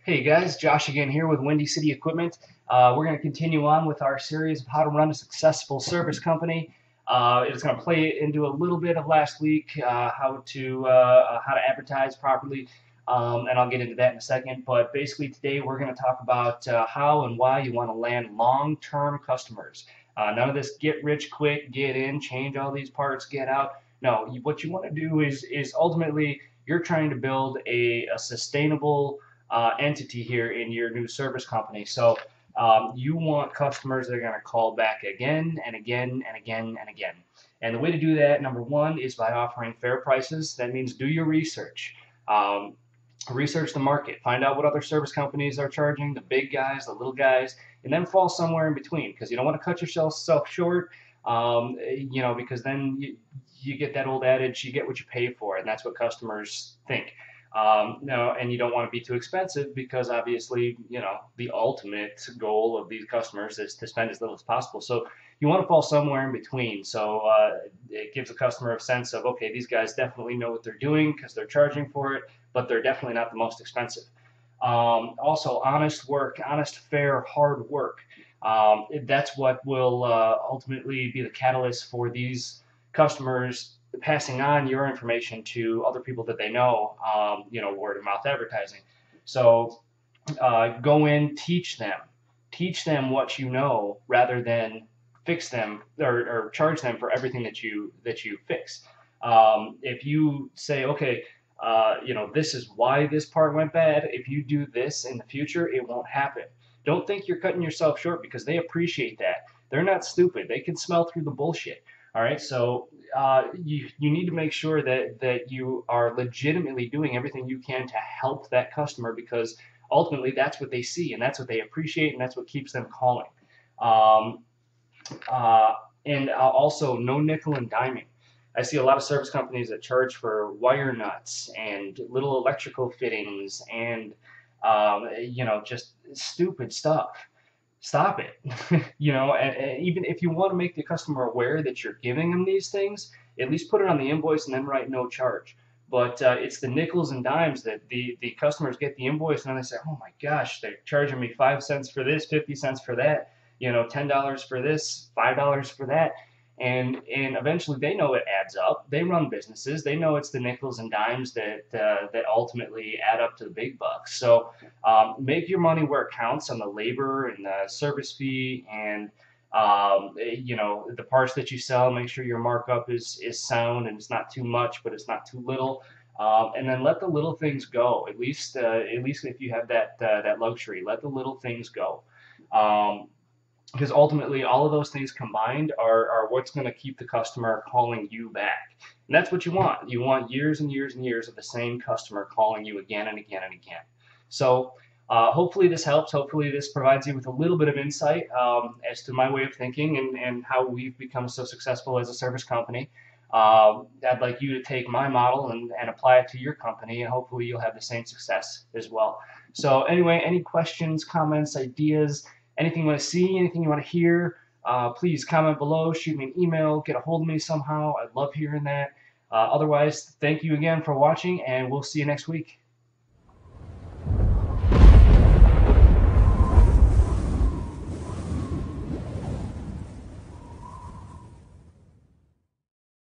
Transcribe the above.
Hey guys, Josh again here with Windy City Equipment. We're going to continue on with our series of how to run a successful service company. It's going to play into a little bit of last week, how to advertise properly, and I'll get into that in a second. But basically today we're going to talk about how and why you want to land long-term customers. None of this get rich quick, get in, change all these parts, get out. No, what you want to do is ultimately you're trying to build a sustainable entity here in your new service company. So you want customers that are going to call back again and again and again and again. And the way to do that, number one, is by offering fair prices. That means do your research. Research the market. Find out what other service companies are charging, the big guys, the little guys, and then fall somewhere in between because you don't want to cut yourself short, because then you get that old adage, you get what you pay for, and that's what customers think. No, and you don't want to be too expensive because obviously, the ultimate goal of these customers is to spend as little as possible. So you want to fall somewhere in between. So it gives the customer a sense of, okay, these guys definitely know what they're doing because they're charging for it, but they're definitely not the most expensive. Also, honest work, honest, fair, hard work. That's what will ultimately be the catalyst for these customers passing on your information to other people that they know, word of mouth advertising. So go in, teach them what you know rather than fix them or charge them for everything that you fix. If you say, okay, this is why this part went bad. If you do this in the future, it won't happen. Don't think you're cutting yourself short because they appreciate that. They're not stupid. They can smell through the bullshit. All right, so you need to make sure that you are legitimately doing everything you can to help that customer because ultimately that's what they see and that's what they appreciate and that's what keeps them calling. And also no nickel and diming. I see a lot of service companies that charge for wire nuts and little electrical fittings and just stupid stuff. Stop it. And even if you want to make the customer aware that you're giving them these things, at least put it on the invoice and then write no charge. But it's the nickels and dimes that the customers get the invoice and then they say, oh my gosh, they're charging me 5 cents for this, 50 cents for that, $10 for this, $5 for that. And eventually they know it adds up. They run businesses. They know it's the nickels and dimes that ultimately add up to the big bucks. So make your money where it counts on the labor and the service fee and the parts that you sell. Make sure your markup is sound and it's not too much, but it's not too little. And then let the little things go. At least if you have that luxury, let the little things go. Because ultimately all of those things combined are what's going to keep the customer calling you back. And that's what you want. You want years and years and years of the same customer calling you again and again and again. So hopefully this helps. Hopefully this provides you with a little bit of insight as to my way of thinking and how we've become so successful as a service company. I'd like you to take my model and apply it to your company, and hopefully you'll have the same success as well. So anyway, any questions, comments, ideas, anything you want to see, anything you want to hear, please comment below, shoot me an email, get a hold of me somehow. I'd love hearing that. Otherwise, thank you again for watching, and we'll see you next week.